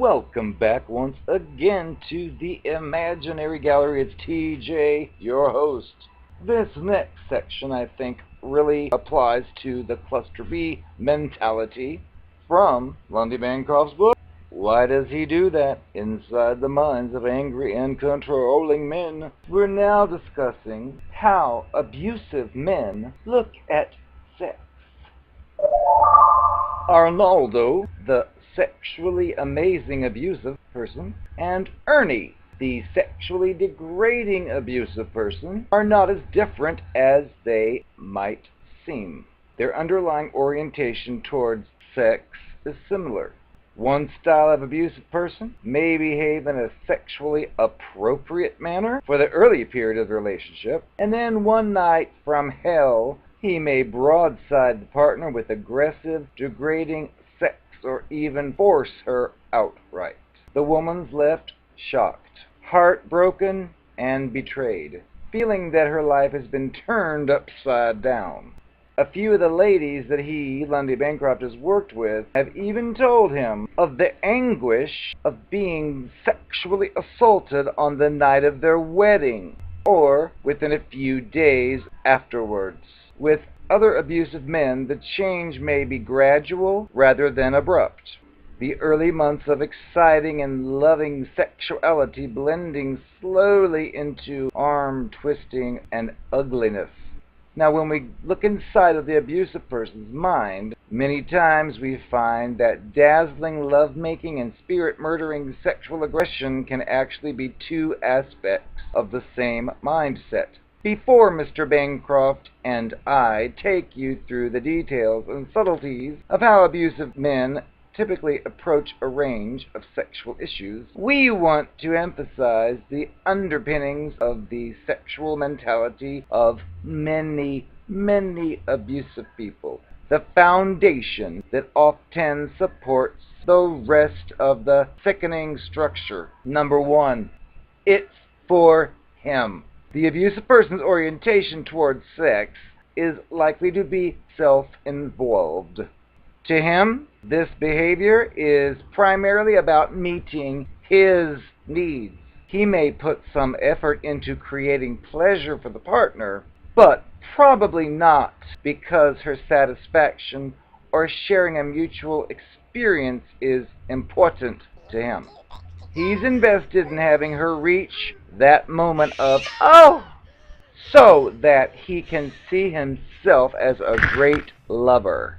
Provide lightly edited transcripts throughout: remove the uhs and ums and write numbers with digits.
Welcome back once again to the Imaginary Gallery. It's TJ, your host. This next section, I think, really applies to the cluster B mentality from Lundy Bancroft's book. Why does he do that? Inside the minds of angry and controlling men. We're now discussing how abusive men look at sex. Arnaldo, the sexually amazing abusive person, and Ernie, the sexually degrading abusive person, are not as different as they might seem. Their underlying orientation towards sex is similar. One style of abusive person may behave in a sexually appropriate manner for the early period of the relationship, and then one night from hell, he may broadside the partner with aggressive, degrading sex or even force her outright. The woman's left shocked, heartbroken, and betrayed, feeling that her life has been turned upside down. A few of the ladies that he, Lundy Bancroft, has worked with have even told him of the anguish of being sexually assaulted on the night of their wedding, or within a few days afterwards. With other abusive men, the change may be gradual rather than abrupt. The early months of exciting and loving sexuality blending slowly into arm-twisting and ugliness. Now, when we look inside of the abusive person's mind, many times we find that dazzling lovemaking and spirit-murdering sexual aggression can actually be two aspects of the same mindset. Before Mr. Bancroft and I take you through the details and subtleties of how abusive men typically approach a range of sexual issues, we want to emphasize the underpinnings of the sexual mentality of many, many abusive people, the foundation that often supports the rest of the sickening structure. Number one, it's for him. The abusive person's orientation towards sex is likely to be self-involved. To him, this behavior is primarily about meeting his needs. He may put some effort into creating pleasure for the partner, but probably not because her satisfaction or sharing a mutual experience is important to him. He's invested in having her reach that moment of, oh, so that he can see himself as a great lover.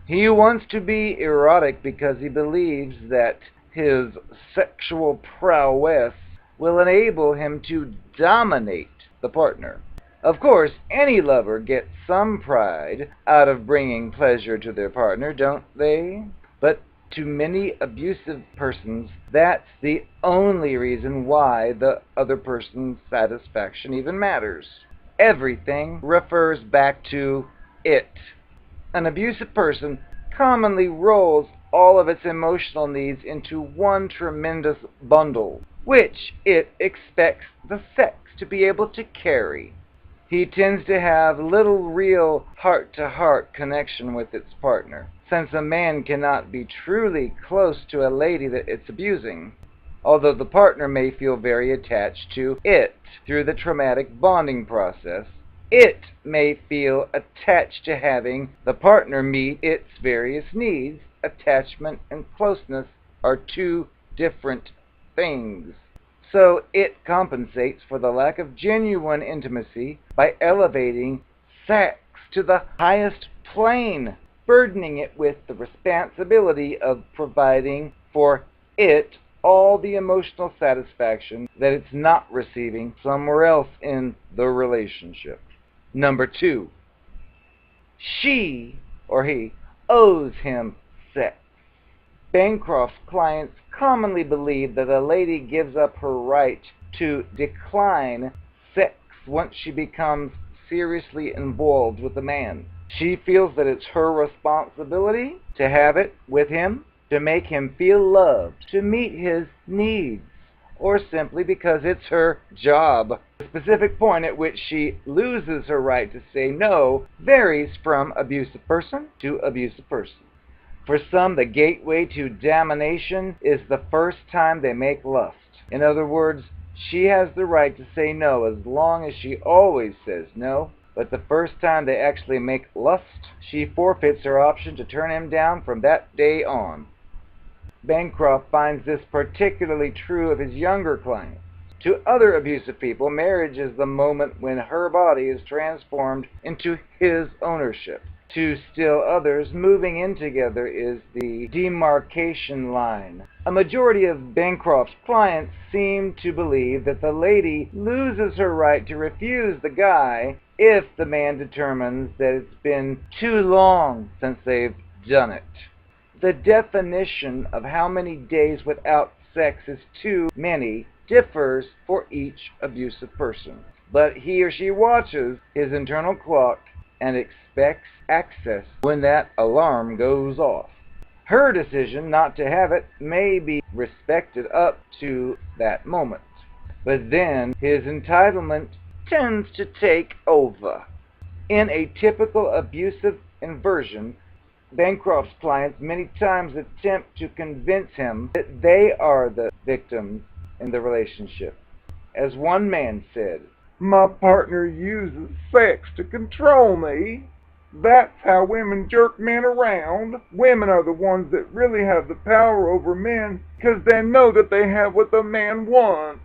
He wants to be erotic because he believes that his sexual prowess will enable him to dominate the partner. Of course, any lover gets some pride out of bringing pleasure to their partner, don't they? But to many abusive persons, that's the only reason why the other person's satisfaction even matters. Everything refers back to it. An abusive person commonly rolls all of its emotional needs into one tremendous bundle, which it expects the sex to be able to carry. He tends to have little real heart-to-heart connection with its partner, since a man cannot be truly close to a lady that it's abusing, although the partner may feel very attached to it through the traumatic bonding process. It may feel attached to having the partner meet its various needs. Attachment and closeness are two different things. So it compensates for the lack of genuine intimacy by elevating sex to the highest plane, burdening it with the responsibility of providing for it all the emotional satisfaction that it's not receiving somewhere else in the relationship. Number two, she or he owes him sex. Bancroft's clients commonly believe that a lady gives up her right to decline sex once she becomes seriously involved with a man. She feels that it's her responsibility to have it with him, to make him feel loved, to meet his needs, or simply because it's her job. The specific point at which she loses her right to say no varies from abusive person to abusive person. For some, the gateway to domination is the first time they make lust. In other words, she has the right to say no as long as she always says no, but the first time they actually make lust, she forfeits her option to turn him down from that day on. Bancroft finds this particularly true of his younger clients. To other abusive people, marriage is the moment when her body is transformed into his ownership. To still others, moving in together is the demarcation line. A majority of Bancroft's clients seem to believe that the lady loses her right to refuse the guy if the man determines that it's been too long since they've done it. The definition of how many days without sex is too many differs for each abusive person, but he or she watches his internal clock and expects access when that alarm goes off. Her decision not to have it may be respected up to that moment, but then his entitlement tends to take over. In a typical abusive inversion, Bancroft's clients many times attempt to convince him that they are the victims in the relationship. As one man said, "My partner uses sex to control me. That's how women jerk men around. Women are the ones that really have the power over men because they know that they have what the man wants,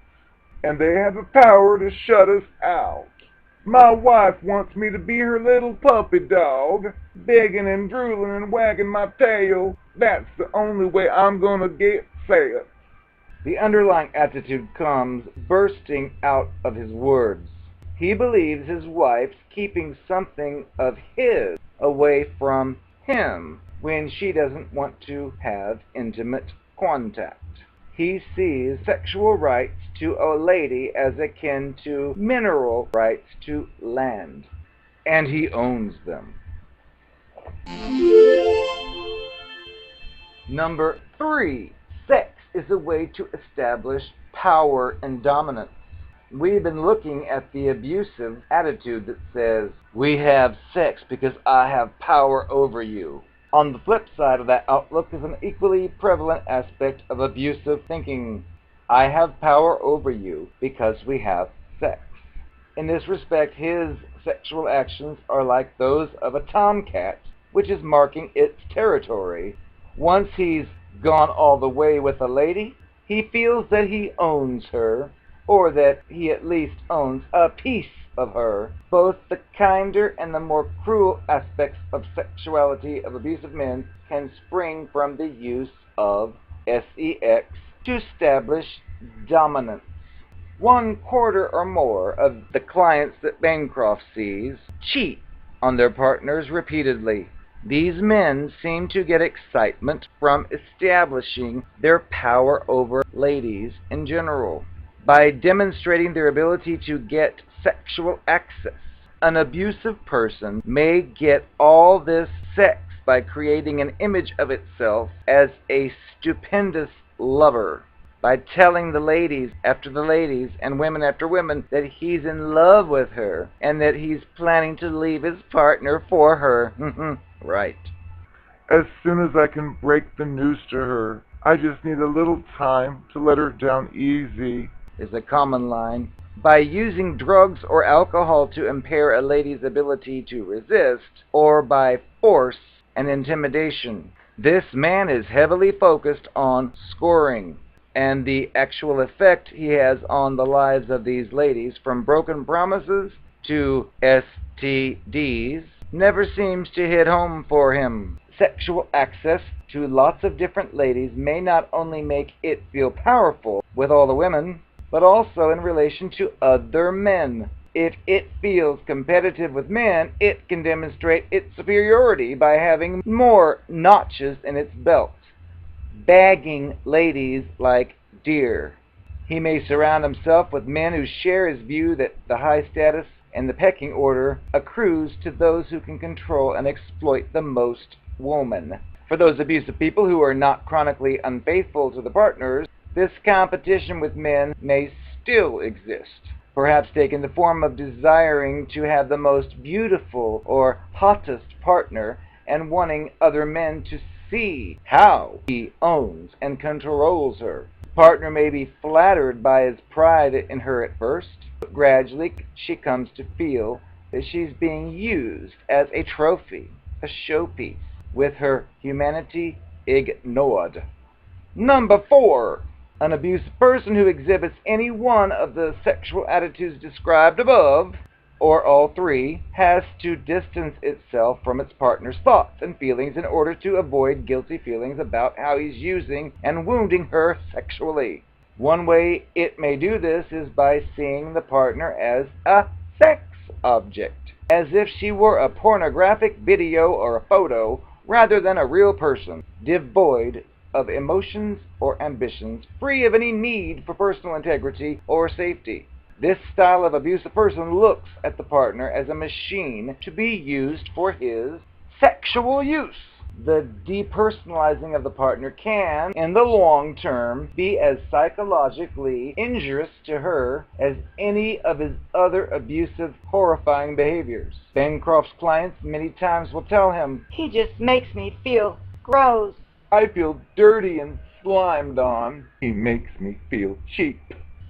and they have the power to shut us out. My wife wants me to be her little puppy dog, begging and drooling and wagging my tail. That's the only way I'm gonna get sex." the underlying attitude comes bursting out of his words. He believes his wife's keeping something of his away from him when she doesn't want to have intimate contact. He sees sexual rights to a lady as akin to mineral rights to land, and he owns them. Number 3. Sex is a way to establish power and dominance. We've been looking at the abusive attitude that says, "We have sex because I have power over you." On the flip side of that outlook is an equally prevalent aspect of abusive thinking. "I have power over you because we have sex." In this respect, his sexual actions are like those of a tomcat, which is marking its territory. Once he's gone all the way with a lady, he feels that he owns her, or that he at least owns a piece of her. Both the kinder and the more cruel aspects of sexuality of abusive men can spring from the use of sex to establish dominance. 1/4 or more of the clients that Bancroft sees cheat on their partners repeatedly. These men seem to get excitement from establishing their power over ladies in general by demonstrating their ability to get sexual access. An abusive person may get all this sex by creating an image of itself as a stupendous lover, by telling the ladies after the ladies and women after women that he's in love with her and that he's planning to leave his partner for her. Right. "As soon as I can break the news to her, I just need a little time to let her down easy," is a common line. By using drugs or alcohol to impair a lady's ability to resist, or by force and intimidation. This man is heavily focused on scoring, and the actual effect he has on the lives of these ladies, from broken promises to STDs, never seems to hit home for him. Sexual access to lots of different ladies may not only make it feel powerful with all the women, but also in relation to other men. If it feels competitive with men, it can demonstrate its superiority by having more notches in its belt, bagging ladies like deer. He may surround himself with men who share his view that the high status and the pecking order accrues to those who can control and exploit the most women. For those abusive people who are not chronically unfaithful to the partners, this competition with men may still exist, perhaps taking the form of desiring to have the most beautiful or hottest partner and wanting other men to see how he owns and controls her. The partner may be flattered by his pride in her at first, but gradually she comes to feel that she's being used as a trophy, a showpiece, with her humanity ignored. Number 4. An abusive person who exhibits any one of the sexual attitudes described above, or all three, has to distance itself from its partner's thoughts and feelings in order to avoid guilty feelings about how he's using and wounding her sexually. One way it may do this is by seeing the partner as a sex object, as if she were a pornographic video or a photo rather than a real person, devoid of emotions or ambitions, free of any need for personal integrity or safety. This style of abusive person looks at the partner as a machine to be used for his sexual use. The depersonalizing of the partner can, in the long term, be as psychologically injurious to her as any of his other abusive, horrifying behaviors. Bancroft's clients many times will tell him, "He just makes me feel gross. I feel dirty and slimed on. He makes me feel cheap.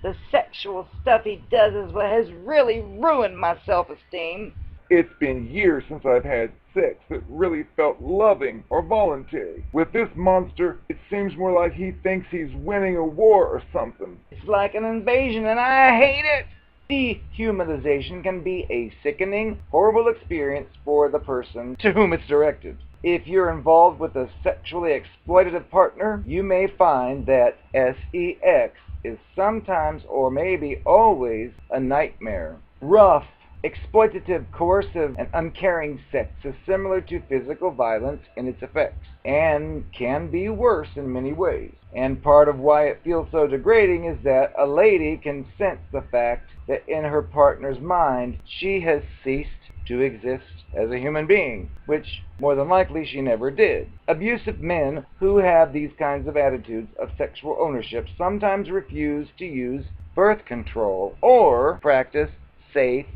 The sexual stuff he does is what has really ruined my self-esteem." It's been years since I've had sex that really felt loving or voluntary. With this monster, it seems more like he thinks he's winning a war or something. It's like an invasion and I hate it. Dehumanization can be a sickening, horrible experience for the person to whom it's directed. If you're involved with a sexually exploitative partner, you may find that sex is sometimes, or maybe always, a nightmare. Rough, exploitative, coercive, and uncaring sex is similar to physical violence in its effects, and can be worse in many ways. And part of why it feels so degrading is that a lady can sense the fact that in her partner's mind she has ceased to exist as a human being, which more than likely she never did. Abusive men who have these kinds of attitudes of sexual ownership sometimes refuse to use birth control or practice safe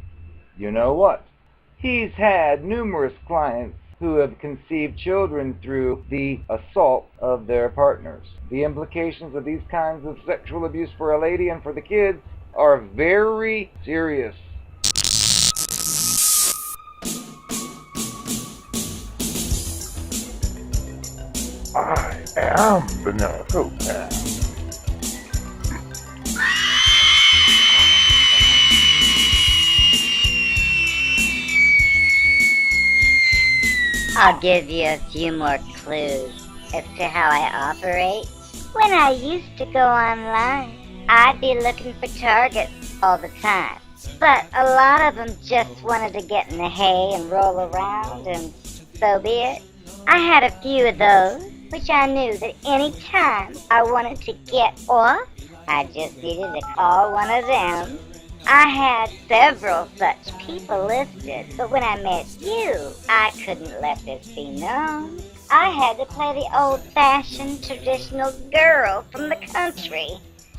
you-know-what. He's had numerous clients who have conceived children through the assault of their partners. The implications of these kinds of sexual abuse for a lady and for the kids are very serious. I am the Narcopath. I'll give you a few more clues as to how I operate. When I used to go online, I'd be looking for targets all the time. But a lot of them just wanted to get in the hay and roll around, and so be it. I had a few of those, which I knew that any time I wanted to get off, I just needed to call one of them. I had several such people listed, but when I met you, I couldn't let this be known. I had to play the old-fashioned traditional girl from the country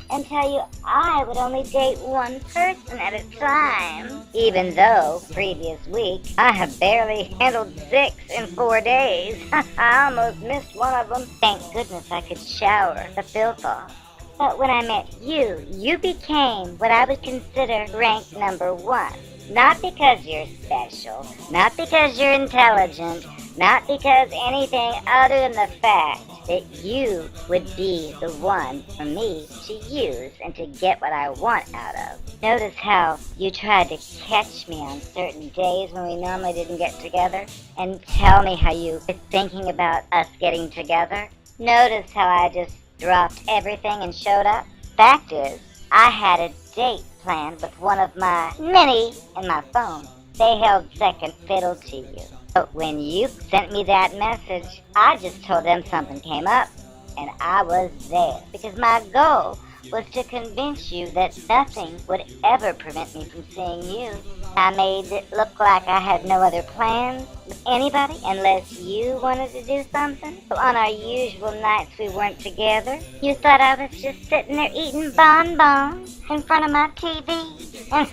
and tell you I would only date one person at a time, even though previous week I have barely handled 6 in 4 days. I almost missed one of them. Thank goodness I could shower the filth off. But when I met you, you became what I would consider rank number 1. Not because you're special, not because you're intelligent, not because anything other than the fact that you would be the one for me to use and to get what I want out of. Notice how you tried to catch me on certain days when we normally didn't get together and tell me how you were thinking about us getting together. Notice how I just dropped everything and showed up. Fact is, I had a date planned with one of my many in my phone. They held second fiddle to you. But when you sent me that message, I just told them something came up, and I was there. Because my goal was to convince you that nothing would ever prevent me from seeing you. I made it look like I had no other plans with anybody unless you wanted to do something. So on our usual nights we weren't together, you thought I was just sitting there eating bonbons in front of my TV. And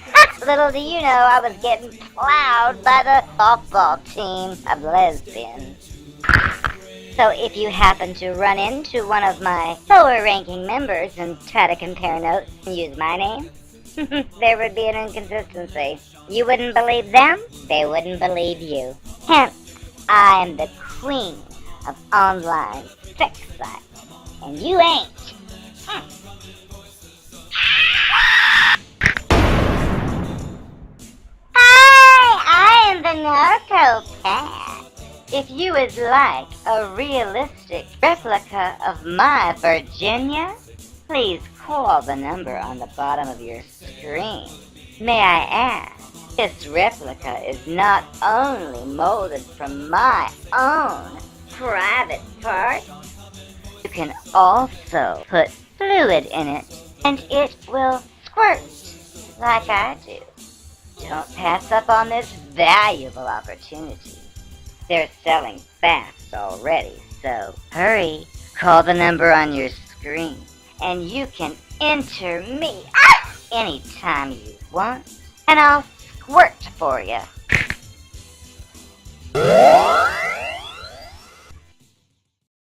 little do you know, I was getting plowed by the softball team of lesbians. So if you happen to run into one of my lower-ranking members and try to compare notes and use my name, there would be an inconsistency. You wouldn't believe them, they wouldn't believe you. Hence, I am the queen of online sex sites, and you ain't. Hi, I am the Narcopath. If you would like a realistic replica of my Virginia, please call the number on the bottom of your screen. May I ask, this replica is not only molded from my own private parts, you can also put fluid in it, and it will squirt like I do. Don't pass up on this valuable opportunity. They're selling fast already, so hurry. Call the number on your screen, and you can enter me anytime you want, and I'll squirt for you.